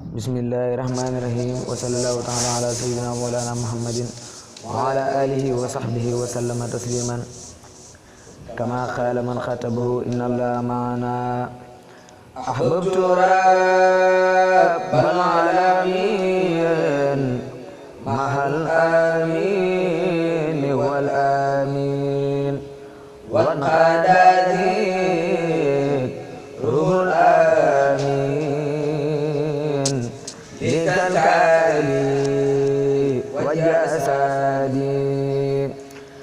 Bismillahirrahmanirrahim. Wa sallallahu ta'ala ala sayyidina maulana Muhammadin wa ala alihi wa sahbihi wa sallama tasliman. Kama qala man khatabahu inna allaha ma'ana. Ahbabtu rabbal alamin mahal amin wal amin wa qadadik ruhul amin likal kali wa jasadi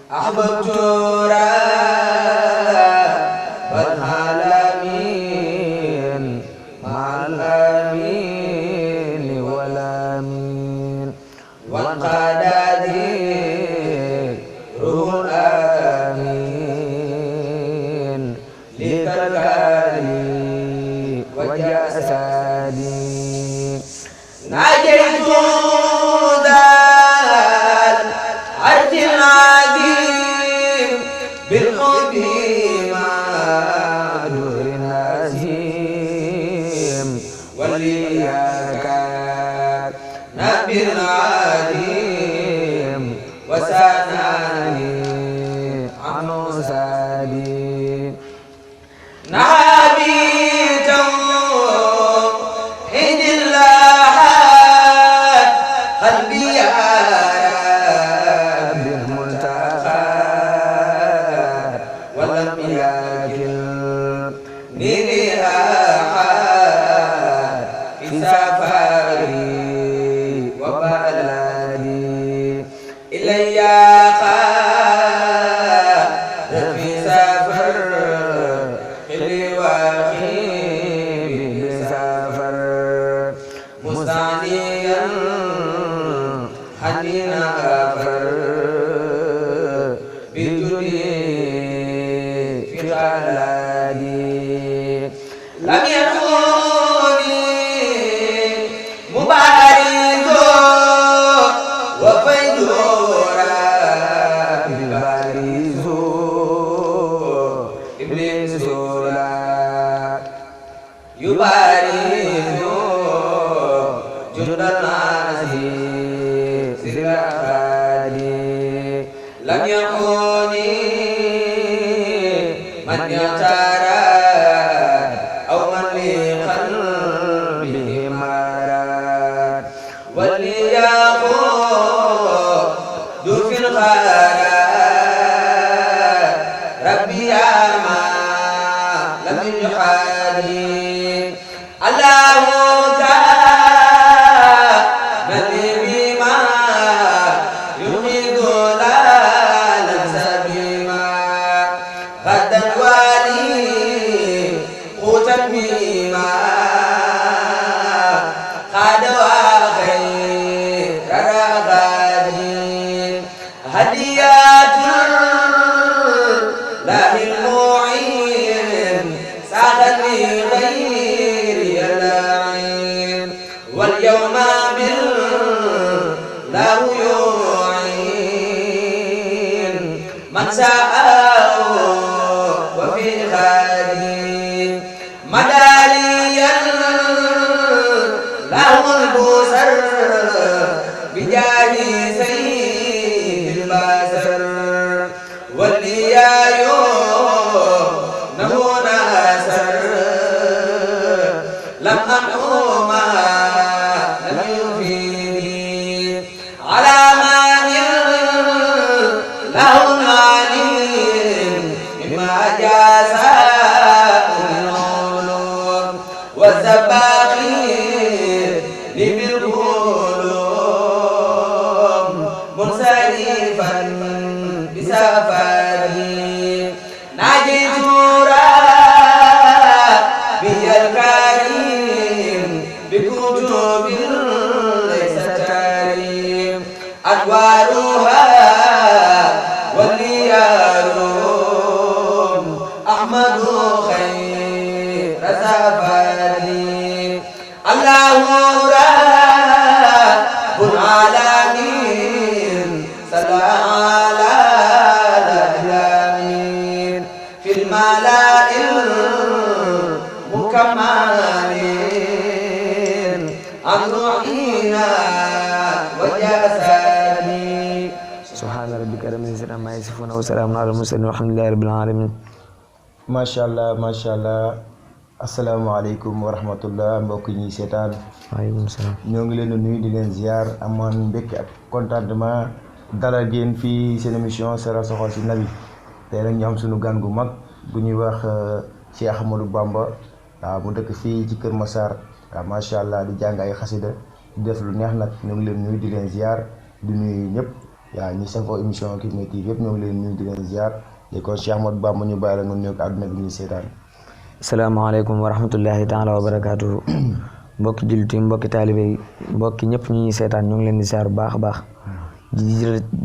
ahbabtu rabbal alamin mahal amin wal amin wa qadadik ruhul amin likal kali wa jasadi najaytu dal arjil adim bil hubbi ma'durin azim waliyaka nabil adim wasanani anusadi nabitu hidillah qalbi bil multaqa walam yakil nirihat fi safari wa baladi ilayya fi safar khili wa khibi bi safar mustaniyan hanina afar bi judi fi khaladi lam yakuni mubarizo wa faydura bi barizo iblisu la yubarizo judanazi zilakadi lam yakuni man yatarat aw man li qalbihi marat waliyaqud fil gharat rabbi ama lam yuhadi allahu ta'ala bima yuhidu la sabima qadan wali qutan bima qadwa khair ragadi hadiyatul lahil mu'in sa'dan li ghairi al-ain wal yawma bil lahu yu'in man sa'ahu wa fi ghadi madaliyan lahul busar bijahi sayyidil basar waliyayo nahuna asar lam anhuma lam yufidi ala manil lahul alim mimma jasa ululum wa zabaqir libil qulum munsarifan bisafari najitu rabbiyal karim bikutubil laysa tarim adwaruha waliyarum ahmadu khair safari allahu rabbul alamin sallallahu alamin fil mala'il mukammalin عن روحنا وجسدي سبحان ربك رب العزة عما يصفون وسلام على المرسلين والحمد لله رب العالمين. macha allah asalaamaaleykum wa rahmatullah mbokk ñi seetaan. waaleykum salaam. ñoo ngi leen di nuyu di leen ziar amoon mbégte ak contentement dalal ngeen fii seen émission Seral sa xol si Nabi. tey nag ñu am suñu gan gu mag bu ñuy wax Cheikh Ahmadou Bamba waaw mu dëkk fii ci Kër Massar waaw macha allah di jàng ay xasida di def lu neex nag ñoo ngi leen nuyu di leen ziar di nuyu ñëpp waaw ñi safoo émission Kifne TV yëpp ñoo ngi leen nuyu di leen ziar di kon Cheikh Ahmadou Bamba ñu bàyyi la nga nuyu ko àdduna bi ñuy seetaan. asalaamaaleykum wa rahmatullahi taala wa barakaatuhu. mbokki jullit yi mbokki taalibe yi mbokki ñëpp ñu ñuy seetaan ñu ngi leen di ziar bu baax a baax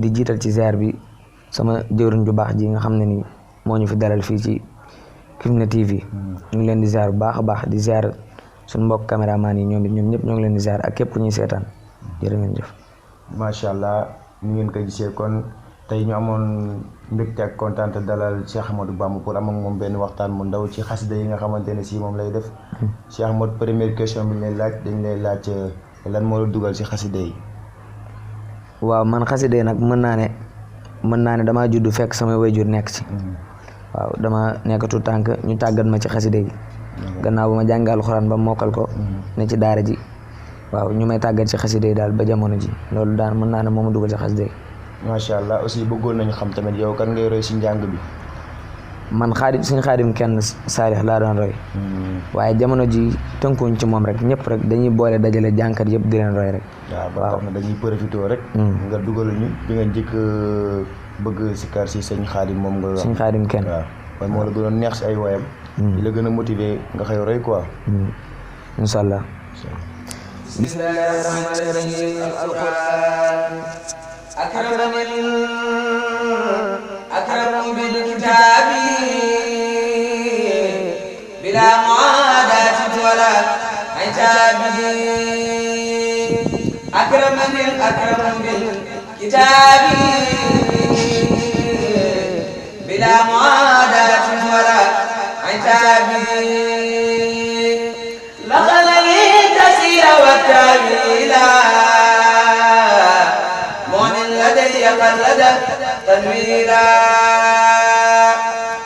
di jiital ci ziar bi sama jëwriñ ju baax ji nga xam ne ni moo ñu fi dalal fii ci Kifne TV. ñu ngi leen di ziar bu baax a baax di ziar suñu mbokk caméraman yi ñoom ñëpp ñoo ngi leen di ziar ak képp ku ñuy seetaan jërë ngeen jëf. macha allah ñu ngeen ko gisee kon tey ñu amoon mbégte ak kontaan dalal Cheikh Ahmadou Bamba pour am ak moom benn waxtaan mu ndaw ci xasida yi nga xamante ne si moom lay def. Cheikh Ahmadou première question bi ñu lay laaj dañ lay laaj lan moo la dugal ci xasida yi. waaw man xasida yi nag mën naa ne damaa judd fekk samay wayjur nekk ci. waaw dama nekk tout tànk ñu tàggat ma ci xasida yi. gannaaw ba ma jàngal alxuraan ba mokkal ko. ne ci daara ji waaw ñu may tàggat ci xasida yi daal ba jamono ji loolu daal mën naa ne moo ma dugal ci xasida yi. macha allah aussi bëggoon nañu xam tamit yow kan ngay roy si njàng bi. man suñu xaadim kenn saalix laa doon roy. waaye jamono ji tënkuñ ci moom rek ñëpp rek dañuy boole dajale jànkat yëpp di leen roy rek. waaw ba tax na dañuy profité rek. nga dugal ñu bi nga njëkk bëgg si kar si sëñ xaadim moom nga. suñu xaadim kenn waaw man moo la gënoon neex si ay woyam. di la gën a motiver nga xëy roy quoi. incha allah. bismillahi rahmani rahim alquran أكرم بالكتاب بلا معاداة ولا عتاب أكرمني الأكرم بالكتاب بلا معاداة ولا عتاب لقد لي تسير والتأويلا لدي قلد تنويلا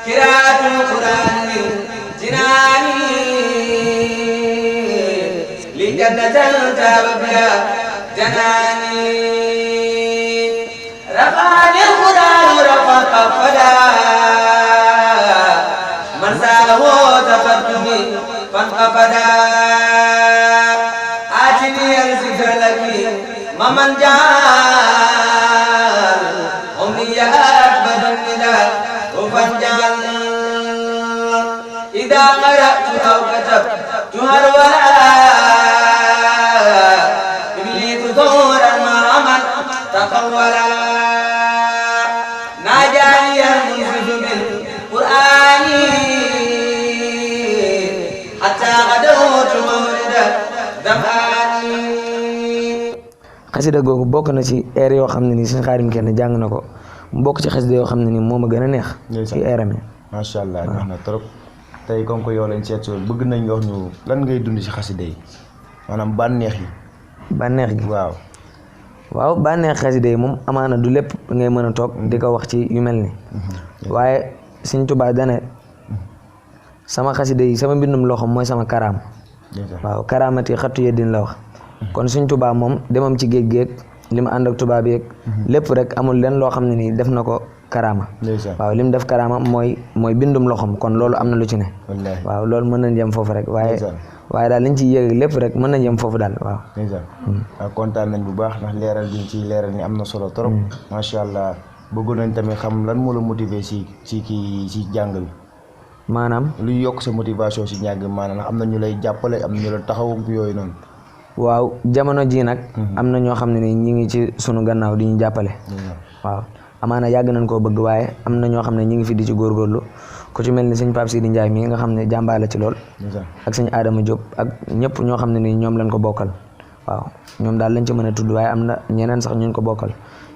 قراءة القرآن من جناني لجنة تاب بها جناني رفعني القرآن رفع فدا من ساله تقدمي فانقفدا آتني الذكر لك ممن جعل أمنيات بدننا وفنجعل إذا قرأت أو كتبت هرولا إبليت ثورا مرما تقولا ناجاني المنفذ بالقرآن حتى غدوت مولد ذبحاني. xasida googu bokk na ci air yoo xam ne nii suñu xaarim kenn jàng na ko mu bokk ci xasida yoo xam ne nii moo ma gën a neex. ci airam yi. macha allah neex na trop. tey comme que yow lañ seet soon bëgg nañ nga wax ñu lan ngay dund ci xasida yi maanaam bànneex yi. bànneex gi waaw bànneex xasida yi moom amaana du lépp ngay mën a toog di ko wax ci yu mel ni waaye Sëñ Tuubaa dane sama xasida yi sama mbindum loxo mooy sama karaam. waaw karaamati xattu yeddin la wax. kon Sëñ Tuubaa moom demam ci géej géej li mu ànd ak tubaab yeeg lépp rek amul leen loo xam ne nii def na ko karaama. waaw li mu def karaama mooy bindum loxom kon loolu am na lu ci ne. waaw loolu mën nañ jëm foofu rek waaye daal liñ ci yéeg lépp rek mën nañ jëm foofu daal waaw. waaw kontaan nañ bu baax ndax leeral biñ ci leeral ni am na solo trop. macha allah bëggoon nañ tamit xam lan moo la motiver ci jàng bi. maanaam luy yokk sa motivation ci njàng bi maanaam am na ñu lay jàppale am na ñu la taxaw yooyu noonu. waaw jamono ji nag am na ñoo xam ne ni ñi ngi ci sunu gannaaw di ñu jàppale. waaw amaana yàgg nañ koo bëgg waaye am na ñoo xam ne ñi ngi fi di ci góorgóorlu ku ci mel ni sëñ Pape Sidi Ndiaye mii nga xam ne jàmbaar la ci lool. ak sëñ Adama Diop ak ñëpp ñoo xam ne ni ñoom lañ ko bokkal. waaw ñoom daal lañ ci mën a tudd waaye am na ñeneen sax ñu ko bokkal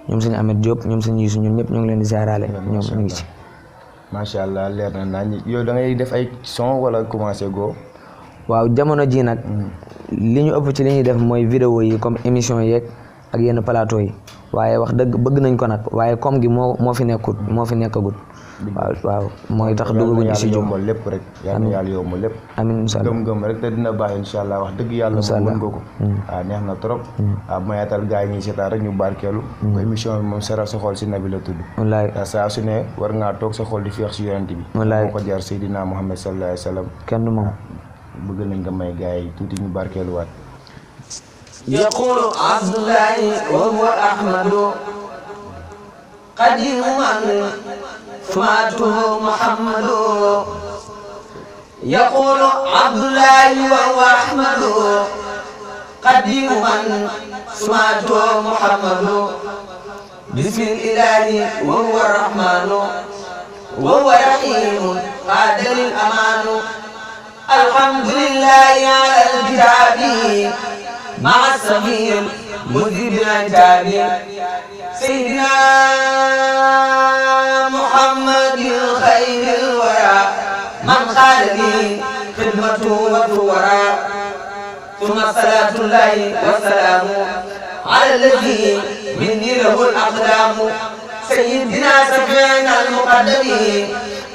ñoom sëñ Ahmed Diop ñoom sëñ Youssou ñoom ñëpp ñu ngi leen di ziarale ñoom ñu ngi ci. macha allah leer na naa yow da ngay def ay son wala commencé go. waaw jamono ji nag li ñu ëpp ci li ñuy def mooy vidéo yi comme émission yeeg ak yenn plateau yi waaye wax dëgg bëgg nañ ko nag waaye comme gi moo fi nekkagut waaw mooy tax duggaguñ ci yombal lépp rek yal na yàlla yombal lépp amiin incha allah gëm-gëm rek te dina baax incha allah wax dëgg yàlla moom mën nga ko waaw neex na trop waaw mayatal gars yi ñuy seetaan rek ñu barkeelu ko émission bi moom seral sa xol si nabi la tudd wallaay saa su ne war ngaa toog sa xol di féex si yonent bi wallaay moo ko jar Seydina Muhammad sallallahu alayhi wa sallam kenn du moom bëgg nañ nga may gars yi tuuti ñu barkeeluwaat يقول عبد الله وهو أحمد قديم من سمعته محمد يقول عبد الله وهو أحمد قديم من سمعته محمد بسم الإله وهو الرحمن وهو رحيم قاد للأمان الحمد لله على الكتاب مع السميع المذيب العتاب سيدنا محمد خير الورى من قال لي خدمته والورى ثم صلاة الله والسلام على الذي مني له الأقدام سيدنا سفيعنا المقدم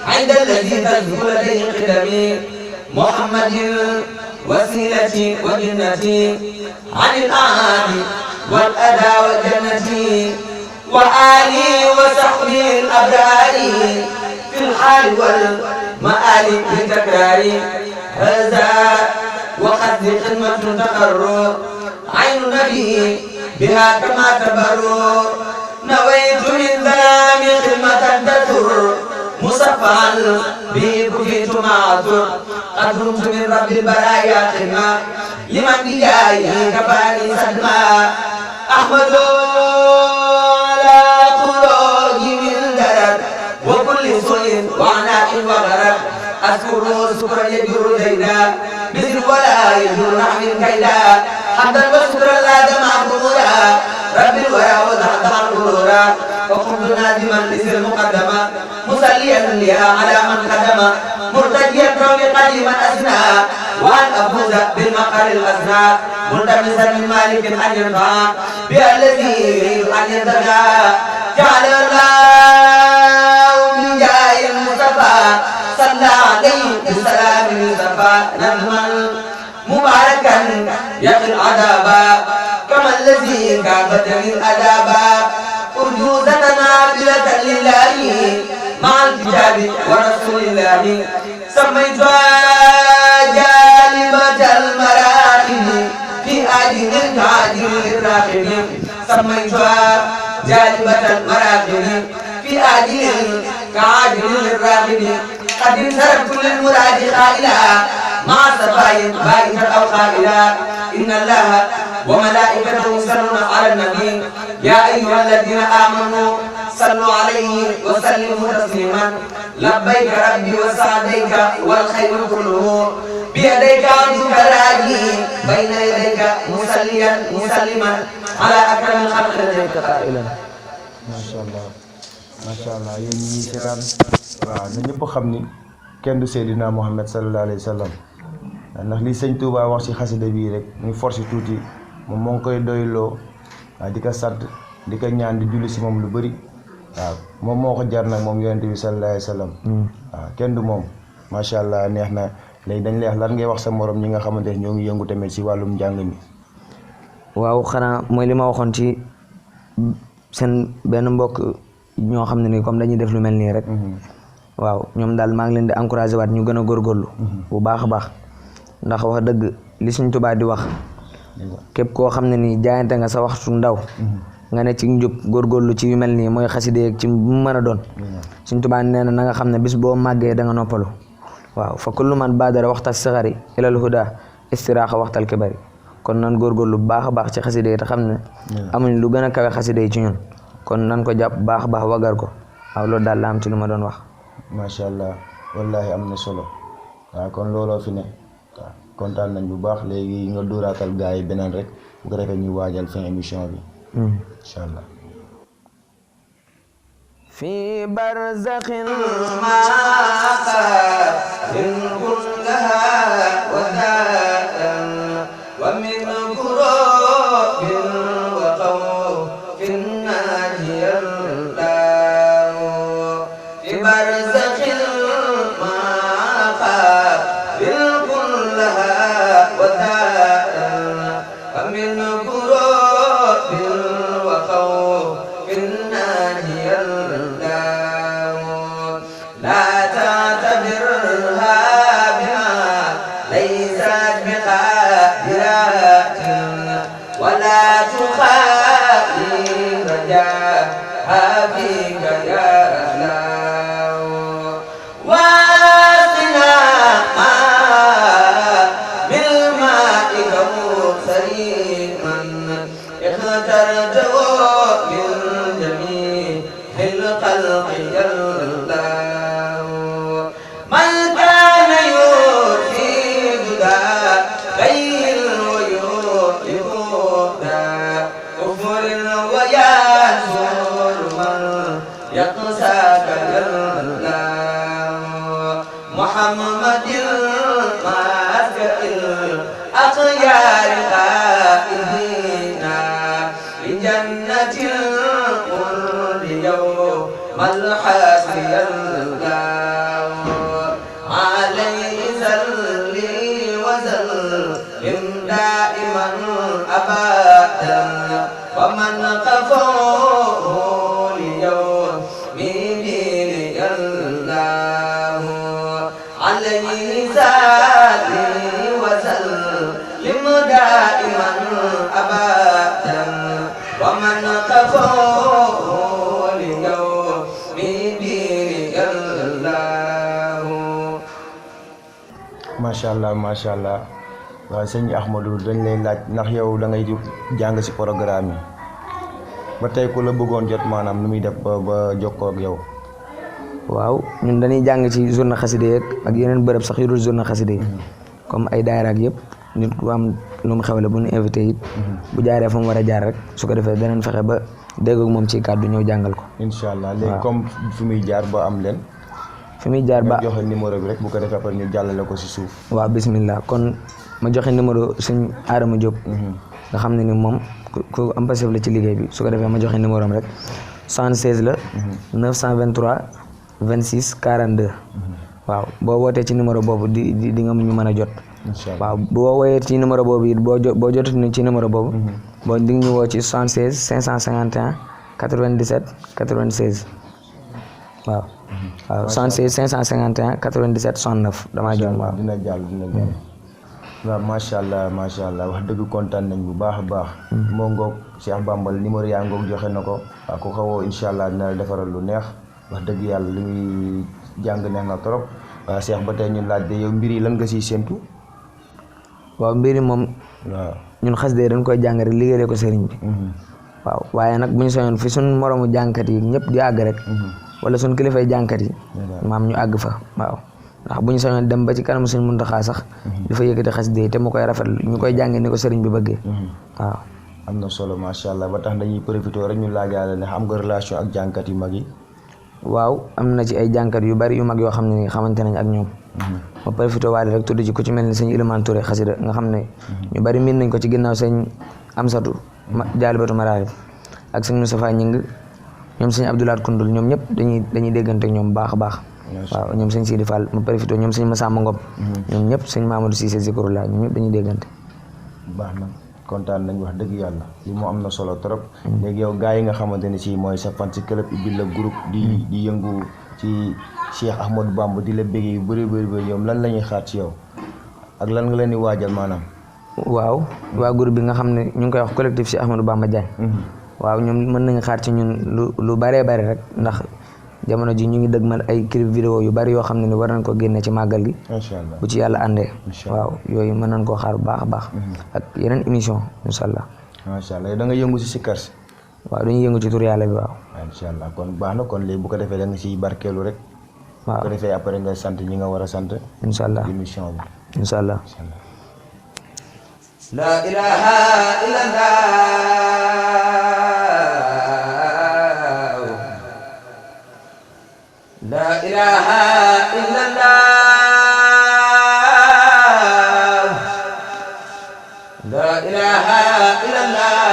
عند الذي تذكر لديه قدمي محمد وسيلتي وجنتي عن الأعاد والأذى والجنة وآلي وصحبي الأبرار في الحال والمآل بتكرار هذا وقد خدمة تقر عين النبي بها كما تبر نويت من ظلام خدمة تثر مصفعا به كفيت معذر قد رمت من رب البرايا خدمة لمن بجايه كفاني سدما أحمد على خروج من درر وكل سوء وعناء وغرر أذكره سكرا يجر زيدا مثل ولا يجر نحن كيدا حمدا وسكرا لا دمع ظهورا رب الورى وذهب الغرورا وقمت نادما لذي المقدمة مصليا لها على من قدم مرتجيا كون قديما أسنى وأن أفوز بالمقر الأسنى ملتمسا من مالك أن ينفع بالذي يريد أن ينتفع جعل الله من جاه المصطفى صلى عليه بسلام المصطفى نظما مباركا يقي العذاب كما الذي كابت من أدابا أرجوزتنا بلة لله مع الكتاب ورسول الله سميتها جالبة المراحل في أجل التعجل الراحل سميتها جالبة المراحل في أجل التعجل الراحل قد انصرفت للمراد قائلا مع صفاء بائدة أو قائلا إن الله وملائكته يصلون على النبي يا أيها الذين آمنوا صلوا عليه وسلموا تسليما لبيك ربي وسعديك والخير كله بيديك عبدك راجي بين يديك مسلما على أكرم الخلق لديك قائلا macha allah yéen ñi seetaan waaw na ñëpp xam ni kenn du Seydina Muhammad sallallahu alayhi wa sallam ndax li sëñ Touba wax ci xasida bii rek ñu force tuuti moom moo ngi koy doyloo waaw di ko sant di ko ñaan di julli si moom lu bëri waaw moom moo ko jar nag moom yonent bi sallallahu alayhi wa sallam waaw kenn du moom macha allah neex na léegi dañ lay wax lan ngay wax sa morom ñi nga xamante ne ñoo ngi yëngu tamit si wàllum njàng mi. waaw xanaa mooy li ma waxoon ci seen benn mbokk ñoo xam ne ni comme dañuy def lu mel nii rek waaw ñoom daal maa ngi leen di encouragé waat ñu gën a góorgóorlu bu baax a baax ndax wax dëgg li Sëñ Tuubaa di wax képp koo xam ne nii jaayante nga sa waxtu ndaw nga ne ci njub góorgóorlu ci yu mel nii mooy xaside yeeg ci bu mu mën a doon Sëñ Tuubaa nee na na nga xam ne bis boo màggee da nga noppalu waaw fa kullu man baadara waxta saxari ilal huda istiraaxa waxtal kibari kon nan góorgóorlu bu baax a baax ci xaside yi te xam ne amuñ lu gën a kawe xaside yi ci ñun kon nan ko jàpp baax a baax wagar ko waaw loolu daal la am ci lu ma doon wax. macha allah wallahi am na solo waaw kon looloo fi ne waaw kontaan nañ bu baax léegi nga dóoraatal gars yi beneen rek bu ko defee ñu waajal fin émission bi. incha allah. fi barzakhin ma كلها وداء ومن كروب وخوف ناجي الله في برزخ ما خاف كلها وداء ومن كروب وخوف ناجي الله لا تعتبرها بما ليست بقادرات ولا تخالي رجاها فيك يا الله واسقنا بالماء كوثري من اخترته من جميع الخلق يا الله من كان يريد غير ويؤلف كفر ويزور من يقصاك يا الله محمد الماسك الأخيار قائدين لجنة الخلد يوم الحسر يا الله عليه صلي وسلم دائما أبدا ومن خفوه ليوم دين الله عليه صلي وسلم دائما أبدا ومن خفوه ليوم دين الله macha allah waaw sëñ Ahmadou dañ lay laaj ndax yow da ngay jàng ci programme yi ba tey ku la bëggoon jot maanaam nu muy def ba jokkoo ak yow. waaw ñun dañuy jàng ci journée xasida yeeg ak yeneen bërëb sax yu dul journée xasida yi comme ay daayira ak yëpp nit ku am lu mu xewle bu ñu invité it bu jaaree fa mu war a jaar rek su ko defee danañ fexe ba dégg ak moom ci kàddu ñëw jàngal ko. incha allah léegi comme fi muy jaar ba am leen. fi muy jaar ba joxe numéro bi rek bu ko defee après ñu jàllale ko ci suuf. waaw bismillah kon ma joxe numéro sëñ Adama Diop. nga xam ne ni moom ku am passif la ci liggéey bi su ko defee ma joxe numéro am rek 76 la. 923 26 42. waaw boo wootee ci numéro boobu di nga ñu mën a jot. waaw boo woowee ci numéro boobu it boo jotee ci numéro boobu. boo di nga ñu woo ci 76 551 97 96 waaw. waaw 76 551 97 69 damaa jot waaw. dina jàll. waaw macha allah wax dëgg kontaan nañ bu baax a baax. moo ngoog Cheikh Bambal numéro yaa ngoog joxe na ko. waaw ku xawoo incha allah dina la defaral lu neex wax dëgg yàlla li muy jàng neex na trop. waaw Cheikh ba tey ñu laaj de yow mbir yi lan nga siy séntu. waaw mbir yi moom. waaw ñun xas de dañ koy jàng rek liggéeyee ko sëriñ bi. waaw waaye nag bu ñu soñoon fi suñ moromu jàngkat yi ñëpp di àgg rek. wala suñ kilifay jàngkat yi. maam ñu àgg fa waaw. ndax bu ñu sañoon dem ba ci kanam suñ Muntaxaa sax di fa yëkkati xasida te mu koy rafet ñu koy jàngee ni ko sëriñ bi bëggee waaw. am na solo macha allah ba tax dañuy profité rek ñu laajaale ne xam nga relation ak jàngkat yu mag yi. waaw am na ci ay jàngkat yu bari yu mag yoo xam ne ni xamante nañ ak ñoom. ma profité waale rek tudd ci ku ci mel ni sëñ Ilimaan Touré xasida nga xam ne ñu bari miin nañ ko ci ginnaaw sëñ Amsatu Jaalibatu Maraarib ak sëñ Moustapha Ñing ñoom sëñ Abdoulaat Kundul ñoom ñëpp dañuy déggante ak ñoom baax a baax. waaw ñoom sëñ Sidi Fall ma profité ñoom sëñ Massamba Ngom ñoom ñëpp sëñ Mamadou Cissé Zikrullah ñoom ñëpp dañuy déggante. baax na kontaan nañ wax dëgg yàlla li moo am na solo trop. léegi yow gars yi nga xamante ne si mooy sa fan si club bi la groupe di yëngu ci Cheikh Ahmadou Bamba di la bëggee yu bëri yow lan la ñuy xaar ci yow ak lan nga leen di waajal maanaam. waaw waa groupe bi nga xam ne ñu ngi koy wax collectif Cheikh Ahmadou Bamba Diagne. waaw ñoom mën nañu xaar ci ñun lu bëree bëri rek ndax jamono ji ñu ngi dëgmal ay clip vidéo yu bari yoo xam ne ni war nañ ko génne ci màggal gi. incha allah bu ci yàlla àndee. waaw yooyu mën nañ koo xaar bu baax a baax. ak yeneen émission incha allah. macha allah da nga yëngu si sikkar si. waaw dañuy yëngu ci tur yàlla bi waaw. incha allah kon baax na kon léegi bu ko defee da nga siy barkeelu rek. waaw bu ko defee après nga sant ñi nga war a sant. incha allah émission bi. incha allah. La ilaha illallah. La ilaha illallah. إلا الله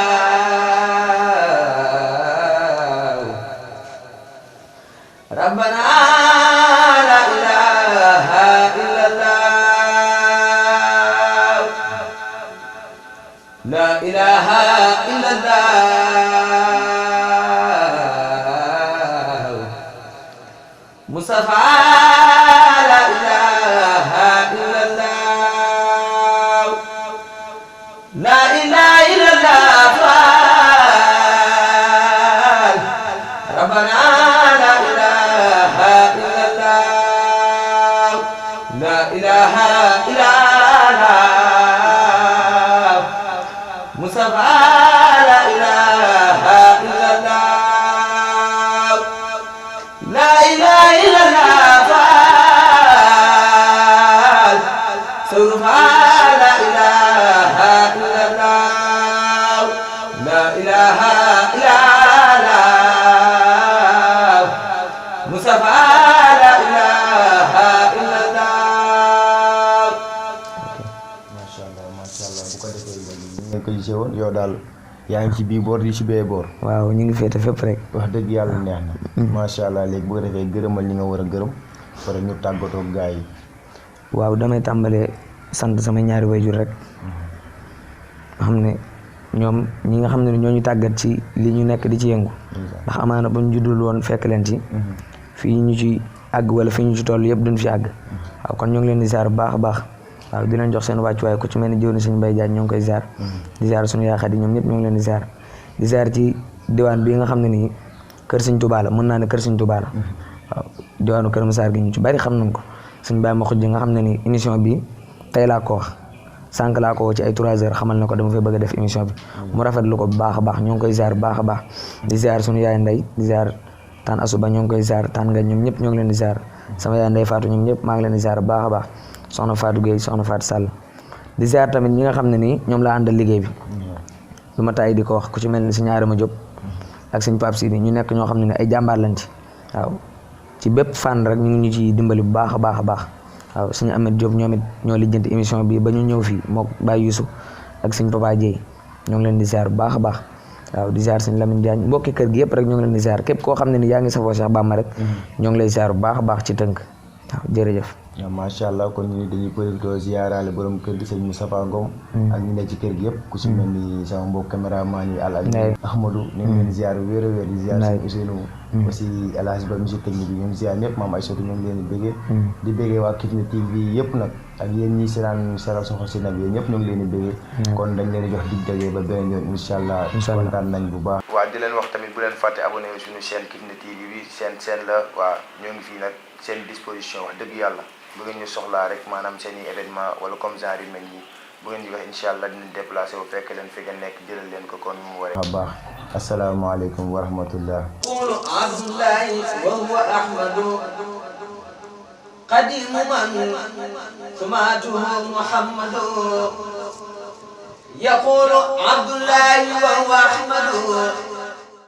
ربنا لا إله إلا الله لا إله إلا الله مصطفى لا إله إلا الله لا إله إلا الله فعل ربنا لا إله إلا الله لا إله إلا الله مصطفى لا إله إلا الله لا إله إلا الله فعل سرفا لا إله إلا الله لا إله إلا الله مصطفى لا إله إلا الله. macha allah bu ko defee léegi ñu ngi ko gisee woon yow daal yaa ngi ci bii boor di ci bee boor. waaw ñu ngi féete fépp rek. wax dëgg yàlla neex na. macha allah léegi bu ko defee gërëmal ñi nga war a gërëm pare ñu tàggatoo gaa yi. waaw damay tàmbalee sant sama ñaari wayjur rek nga xam ne ñoom ñi nga xam ne ñoo ñu tàggat ci li ñu nekk di ci yëngu ndax amaana bu ñu juddul woon fekk leen ci fii ñu ci àgg wala fii ñu ci toll yëpp duñ fi àgg waaw kon ñoo ngi leen di ziar bu baax a baax waaw di leen jox seen wàccuwaay ku ci mel ni jëwni suñu Mbay Jaañ ñoo ngi koy ziar di ziar suñu yaaxat yi ñoom ñëpp ñoo ngi leen di ziar ci diwaan bii nga xam ne nii kër Sëñ Tuubaa la mën naa ne kër Sëñ Tuubaa la waaw diwaanu Kër Masaar gi ñu ci bari xam nañ ko suñ bàyyi ma xujj nga xam ne ni émission bi tey laa ko wax sànq laa ko ci ay 3 heures xamal na ko dama fay bëgg a def émission bi mu rafetlu ko bu baax a baax ñoo ngi koy ziar bu baax a baax di ziar suñu yaay Ndey di ziar taan asuba ñoo ngi koy ziar taan nga ñoom ñëpp ñoo ngi leen di ziar sama yaay Ndey Faatu ñoom ñëpp maa ngi leen di ziar bu baax a baax soxna Fatou Gueye soxna Fatou Sall di ziar tamit ñi nga xam ne nii ñoom laa àndal liggéey bi lu ma tàyyi di ko wax ku ci mel ni si ñaari ma Jóob ak suñ Pape Sidi ñu nekk ñoo xam ne ni ay jàmbaar lañ ci waaw ci bépp fànn rek ñu ngi ñu ci dimbali bu baax a baax a baax waaw suñu Amet Diop ñoom it ñoo lijjanti émission bi ba ñu ñëw fii moo Baye Youssou ak suñ Papa Dieye ñoo ngi leen di ziar bu baax a baax waaw di ziar suñ Lamine Diagne mbokki kër gi yëpp rek ñoo ngi leen di ziar képp koo xam ne ni yaa ngi safoo Cheikh Bamba rek ñoo ngi lay ziar bu baax a baax ci tënk waaw jërëjëf. waaw macha allah kon ñu dañuy profité ziaraale borom kër gi sëñ Moustapha Ngom ak ñu ne ci kër gi yëpp ku si mel ni sama mbokk caméraman yi Alaaji Ahmadou ñu ngi leen ziar wéer a wéer di ziar sëñ Ousseynou aussi El Hadj Ba monsieur technique bi ñoom ziar ñëpp maam Aïssatou ñu ngi leen di béggee di béggee waa Kifne TV yëpp nag ak yéen ñi seetaan Sera Soxo si nag yéen ñëpp ñu ngi leen di béggee kon dañ leen di jox dig daje ba beneen yoon incha allah kontaan nañ bu baax waaw di leen wax tamit bu leen fàtte abonné suñu chaîne Kifne TV bi seen la waa ñoo ngi fii nag seen disposition wax dëgg yàlla bu ngeen ñu soxlaa rek maanaam seen i événement wala comme genre yu mel nii bu ngeen di wax incha allah dinañ déplacé wu fekk leen fi ngeen nekk jëlal leen ko kon mu waree. baax asalaamaaleykum wa rahmatullah. قول عبد الله وهو أحمد قديم من سمعته محمد يقول عبد الله وهو أحمد